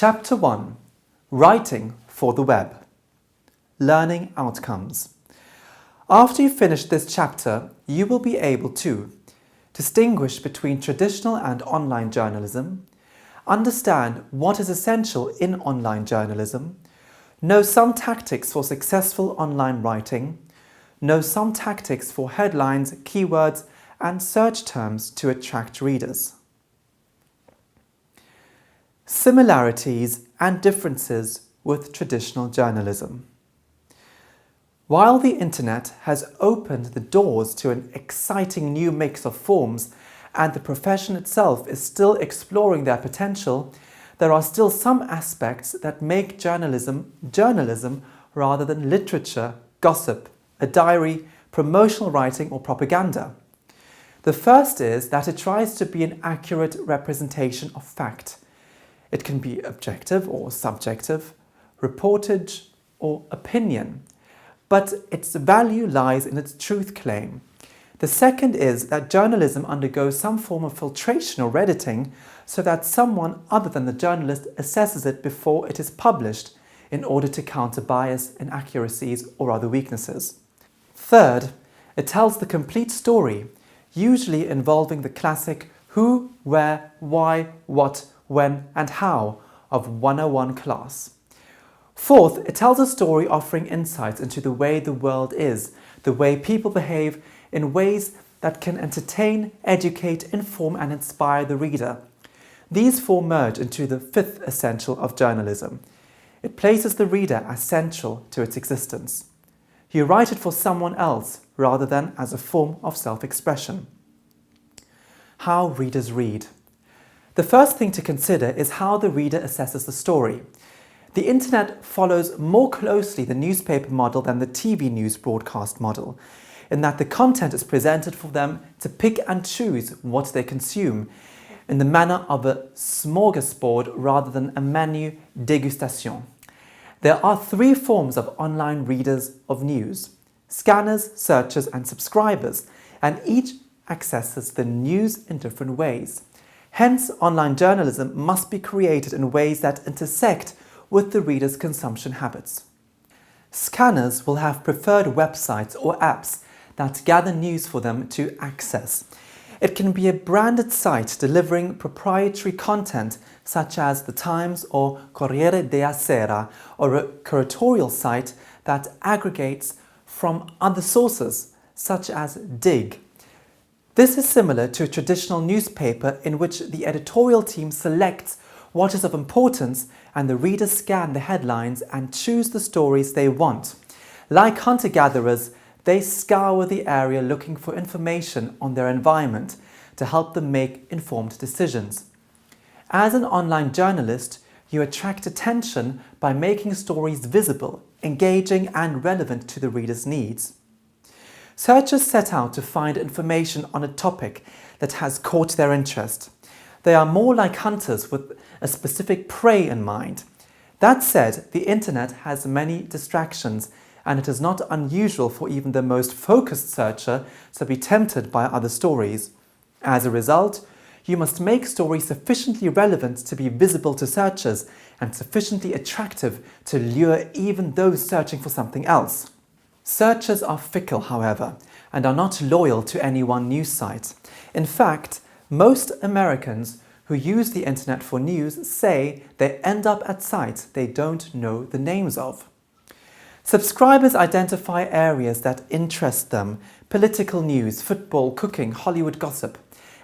Chapter 1. Writing for the Web. Learning Outcomes. After you finish this chapter, you will be able to distinguish between traditional and online journalism, understand what is essential in online journalism, know some tactics for successful online writing, know some tactics for headlines, keywords, and search terms to attract readers. Similarities and differences with traditional journalism. While the internet has opened the doors to an exciting new mix of forms and the profession itself is still exploring their potential, there are still some aspects that make journalism rather than literature, gossip, a diary, promotional writing or propaganda. The first is that it tries to be an accurate representation of fact. It can be objective or subjective, reportage or opinion, but its value lies in its truth claim. The second is that journalism undergoes some form of filtration or editing so that someone other than the journalist assesses it before it is published in order to counter bias, inaccuracies or other weaknesses. Third, it tells the complete story, usually involving the classic who, where, why, what, when and how of 101 class. Fourth, it tells a story offering insights into the way the world is, the way people behave in ways that can entertain, educate, inform and inspire the reader. These four merge into the fifth essential of journalism. It places the reader as central to its existence. You write it for someone else rather than as a form of self-expression. How readers read. The first thing to consider is how the reader assesses the story. The internet follows more closely the newspaper model than the TV news broadcast model, in that the content is presented for them to pick and choose what they consume, in the manner of a smorgasbord rather than a menu dégustation. There are three forms of online readers of news: scanners, searchers and subscribers, and each accesses the news in different ways. Hence, online journalism must be created in ways that intersect with the reader's consumption habits. Scanners will have preferred websites or apps that gather news for them to access. It can be a branded site delivering proprietary content such as The Times or Corriere della Sera, or a curatorial site that aggregates from other sources such as Dig. This is similar to a traditional newspaper in which the editorial team selects what is of importance and the readers scan the headlines and choose the stories they want. Like hunter-gatherers, they scour the area looking for information on their environment to help them make informed decisions. As an online journalist, you attract attention by making stories visible, engaging and relevant to the reader's needs. Searchers set out to find information on a topic that has caught their interest. They are more like hunters with a specific prey in mind. That said, the internet has many distractions, and it is not unusual for even the most focused searcher to be tempted by other stories. As a result, you must make stories sufficiently relevant to be visible to searchers and sufficiently attractive to lure even those searching for something else. Searchers are fickle, however, and are not loyal to any one news site. In fact, most Americans who use the internet for news say they end up at sites they don't know the names of. Subscribers identify areas that interest them: political news, football, cooking, Hollywood gossip,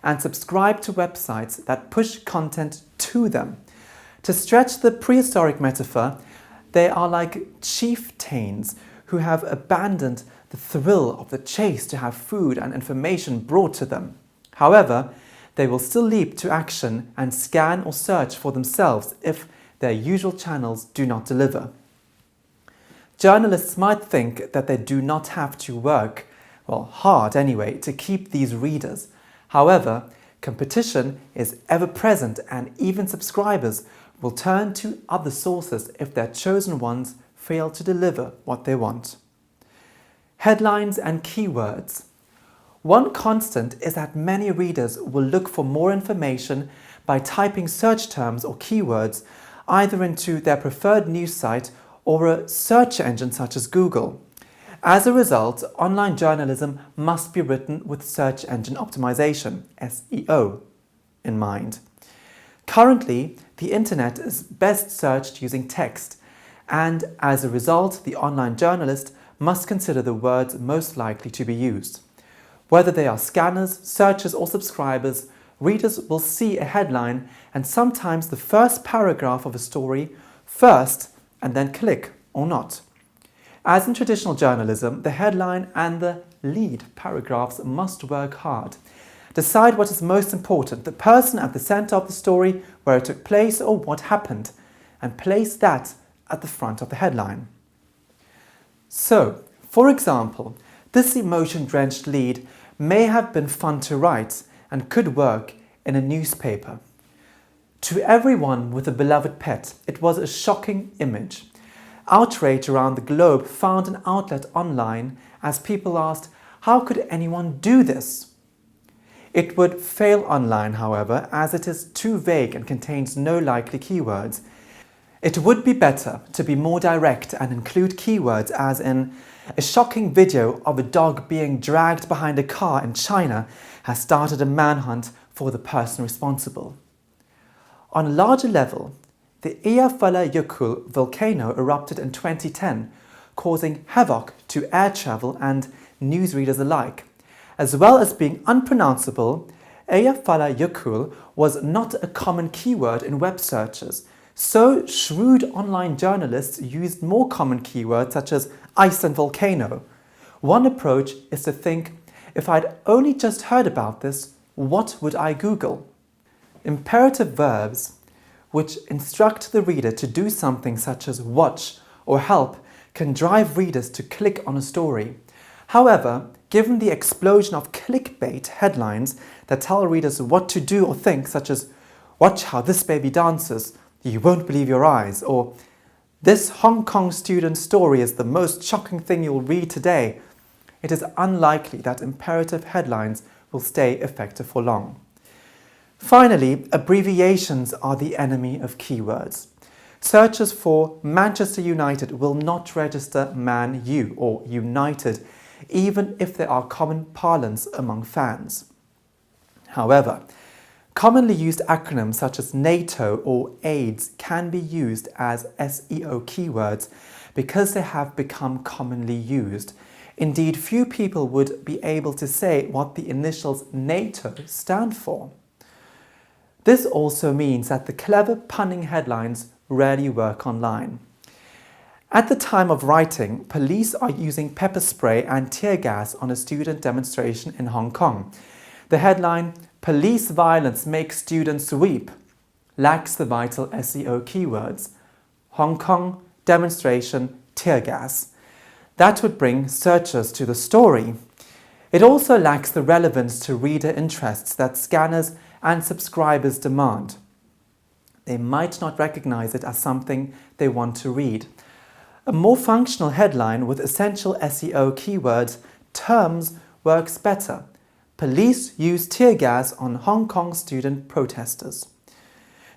and subscribe to websites that push content to them. To stretch the prehistoric metaphor, they are like chieftains who have abandoned the thrill of the chase to have food and information brought to them. However, they will still leap to action and scan or search for themselves if their usual channels do not deliver. Journalists might think that they do not have to work, hard anyway, to keep these readers. However, competition is ever present and even subscribers will turn to other sources if their chosen ones fail to deliver what they want. Headlines and keywords. One constant is that many readers will look for more information by typing search terms or keywords either into their preferred news site or a search engine such as Google. As a result, online journalism must be written with search engine optimization, SEO, in mind. Currently, the internet is best searched using text, and as a result, the online journalist must consider the words most likely to be used. Whether they are scanners, searchers, or subscribers, readers will see a headline and sometimes the first paragraph of a story first and then click or not. As in traditional journalism, the headline and the lead paragraphs must work hard. Decide what is most important, the person at the center of the story, where it took place or what happened, and place that at the front of the headline. So, for example, this emotion-drenched lead may have been fun to write and could work in a newspaper. To everyone with a beloved pet, it was a shocking image. Outrage around the globe found an outlet online as people asked, how could anyone do this? It would fail online, however, as it is too vague and contains no likely keywords. It would be better to be more direct and include keywords as in, a shocking video of a dog being dragged behind a car in China has started a manhunt for the person responsible. On a larger level, the Eyjafjallajökull volcano erupted in 2010, causing havoc to air travel and newsreaders alike. As well as being unpronounceable, Eyjafjallajökull was not a common keyword in web searches, so shrewd online journalists used more common keywords such as Iceland volcano. One approach is to think, if I'd only just heard about this, what would I Google? Imperative verbs, which instruct the reader to do something such as watch or help, can drive readers to click on a story. However, given the explosion of clickbait headlines that tell readers what to do or think, such as, watch how this baby dances, you won't believe your eyes, or this Hong Kong student story is the most shocking thing you'll read today, it is unlikely that imperative headlines will stay effective for long. Finally, abbreviations are the enemy of keywords. Searchers for Manchester United will not register Man U or United, even if there are common parlance among fans. However, commonly used acronyms such as NATO or AIDS can be used as SEO keywords because they have become commonly used. Indeed, few people would be able to say what the initials NATO stand for. This also means that the clever punning headlines rarely work online. At the time of writing, police are using pepper spray and tear gas on a student demonstration in Hong Kong. The headline, "Police violence makes students weep," lacks the vital SEO keywords. Hong Kong, demonstration, tear gas. That would bring searchers to the story. It also lacks the relevance to reader interests that scanners and subscribers demand. They might not recognize it as something they want to read. A more functional headline with essential SEO keywords, terms, works better. Police use tear gas on Hong Kong student protesters.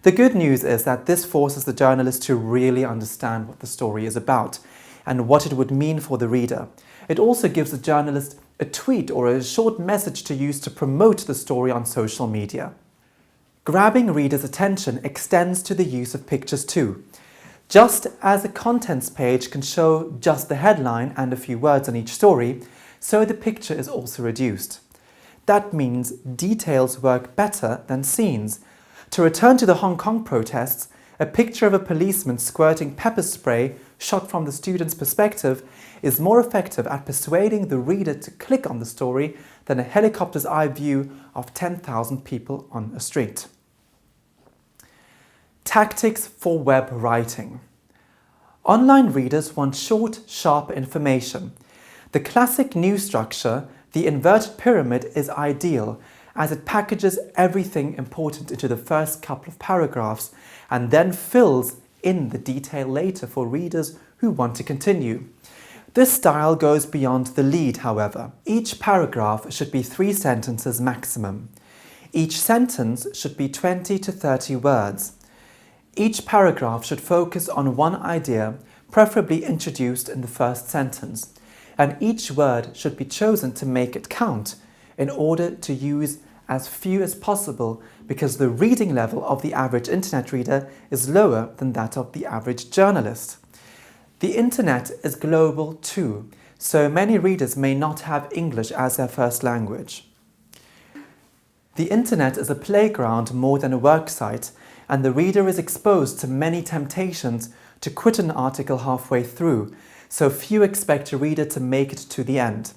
The good news is that this forces the journalist to really understand what the story is about and what it would mean for the reader. It also gives the journalist a tweet or a short message to use to promote the story on social media. Grabbing readers' attention extends to the use of pictures too. Just as a contents page can show just the headline and a few words on each story, so the picture is also reduced. That means details work better than scenes. To return to the Hong Kong protests, a picture of a policeman squirting pepper spray shot from the student's perspective is more effective at persuading the reader to click on the story than a helicopter's eye view of 10,000 people on a street. Tactics for web writing. Online readers want short, sharp information. The classic news structure, the inverted pyramid, is ideal as it packages everything important into the first couple of paragraphs and then fills in the detail later for readers who want to continue. This style goes beyond the lead, however. Each paragraph should be 3 sentences maximum. Each sentence should be 20 to 30 words. Each paragraph should focus on one idea, preferably introduced in the first sentence, and each word should be chosen to make it count in order to use as few as possible, because the reading level of the average internet reader is lower than that of the average journalist. The internet is global too, so many readers may not have English as their first language. The internet is a playground more than a worksite, and the reader is exposed to many temptations to quit an article halfway through, so few expect a reader to make it to the end.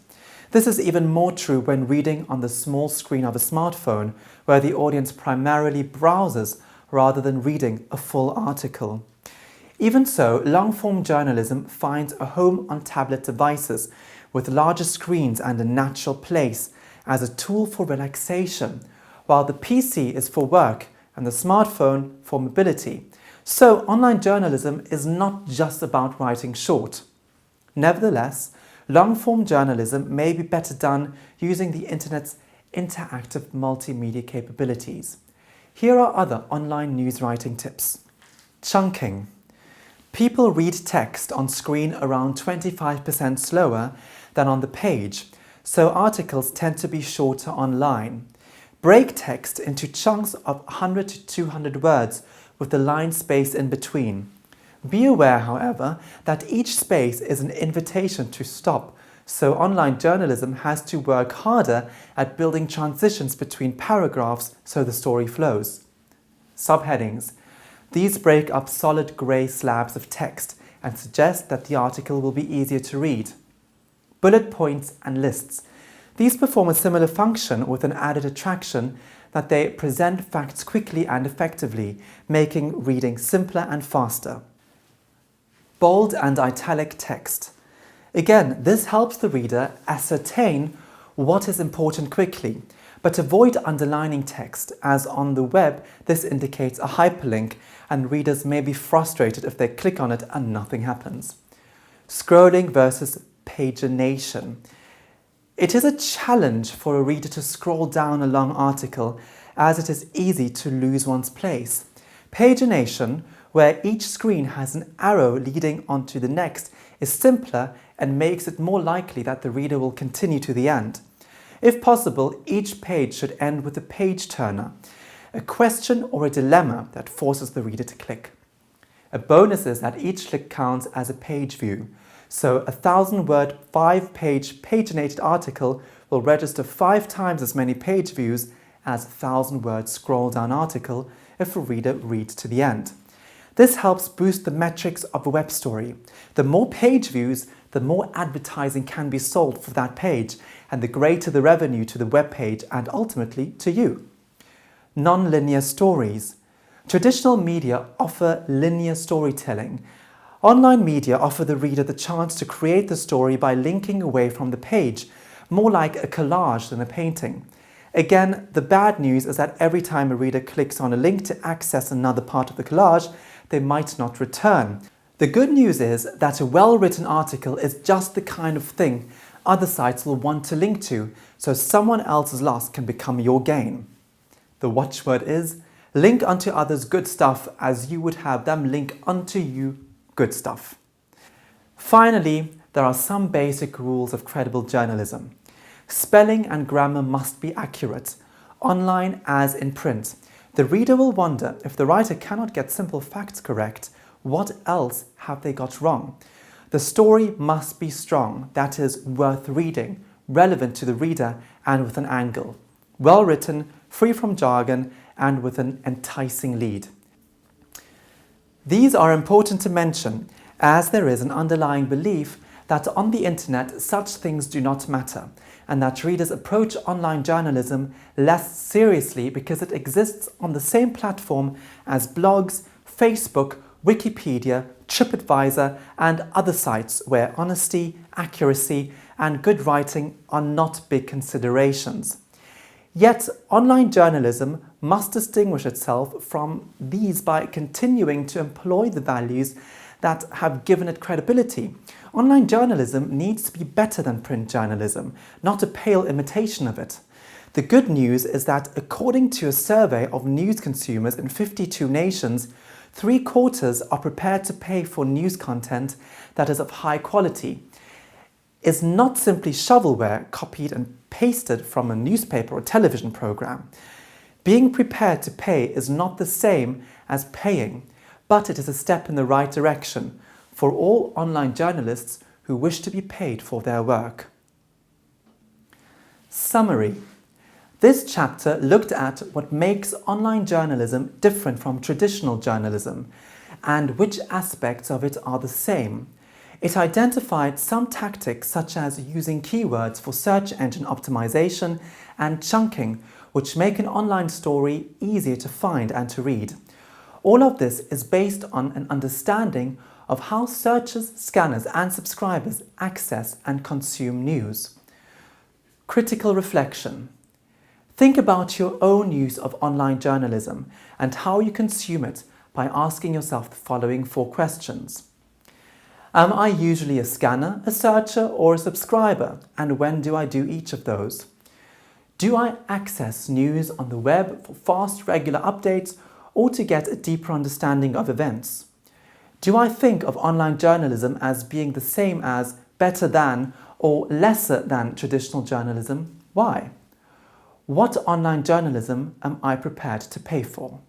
This is even more true when reading on the small screen of a smartphone, where the audience primarily browses rather than reading a full article. Even so, long-form journalism finds a home on tablet devices with larger screens and a natural place as a tool for relaxation, while the PC is for work and the smartphone for mobility. So online journalism is not just about writing short. Nevertheless, long-form journalism may be better done using the internet's interactive multimedia capabilities. Here are other online news writing tips. Chunking. People read text on screen around 25% slower than on the page, so articles tend to be shorter online. Break text into chunks of 100 to 200 words with the line space in between. Be aware, however, that each space is an invitation to stop, so online journalism has to work harder at building transitions between paragraphs so the story flows. Subheadings. These break up solid grey slabs of text and suggest that the article will be easier to read. Bullet points and lists. These perform a similar function with an added attraction that they present facts quickly and effectively, making reading simpler and faster. Bold and italic text. Again, this helps the reader ascertain what is important quickly, but avoid underlining text, as on the web this indicates a hyperlink and readers may be frustrated if they click on it and nothing happens. Scrolling versus pagination. It is a challenge for a reader to scroll down a long article, as it is easy to lose one's place. Pagination, where each screen has an arrow leading on to the next, is simpler and makes it more likely that the reader will continue to the end. If possible, each page should end with a page turner, a question or a dilemma that forces the reader to click. A bonus is that each click counts as a page view, so a 1,000-word, 5-page paginated article will register 5 times as many page views as a 1,000-word scroll-down article if a reader reads to the end. This helps boost the metrics of a web story. The more page views, the more advertising can be sold for that page, and the greater the revenue to the web page and ultimately to you. Non-linear stories. Traditional media offer linear storytelling. Online media offer the reader the chance to create the story by linking away from the page, more like a collage than a painting. Again, the bad news is that every time a reader clicks on a link to access another part of the collage, they might not return. The good news is that a well-written article is just the kind of thing other sites will want to link to, so someone else's loss can become your gain. The watchword is, link unto others good stuff as you would have them link unto you good stuff. Finally, there are some basic rules of credible journalism. Spelling and grammar must be accurate, online as in print. The reader will wonder, if the writer cannot get simple facts correct, what else have they got wrong? The story must be strong, that is, worth reading, relevant to the reader and with an angle. Well written, free from jargon and with an enticing lead. These are important to mention, as there is an underlying belief that on the internet such things do not matter, and that readers approach online journalism less seriously because it exists on the same platform as blogs, Facebook, Wikipedia, TripAdvisor and other sites where honesty, accuracy and good writing are not big considerations. Yet online journalism must distinguish itself from these by continuing to employ the values that have given it credibility. Online journalism needs to be better than print journalism, not a pale imitation of it. The good news is that according to a survey of news consumers in 52 nations, 3/4 are prepared to pay for news content that is of high quality, is not simply shovelware copied and pasted from a newspaper or television program. Being prepared to pay is not the same as paying, but it is a step in the right direction for all online journalists who wish to be paid for their work. Summary. This chapter looked at what makes online journalism different from traditional journalism and which aspects of it are the same. It identified some tactics such as using keywords for search engine optimization and chunking, which make an online story easier to find and to read. All of this is based on an understanding of how searchers, scanners and subscribers access and consume news. Critical reflection. Think about your own use of online journalism and how you consume it by asking yourself the following 4 questions. Am I usually a scanner, a searcher or a subscriber, and when do I do each of those? Do I access news on the web for fast, regular updates or to get a deeper understanding of events? Do I think of online journalism as being the same as, better than or lesser than traditional journalism? Why? What online journalism am I prepared to pay for?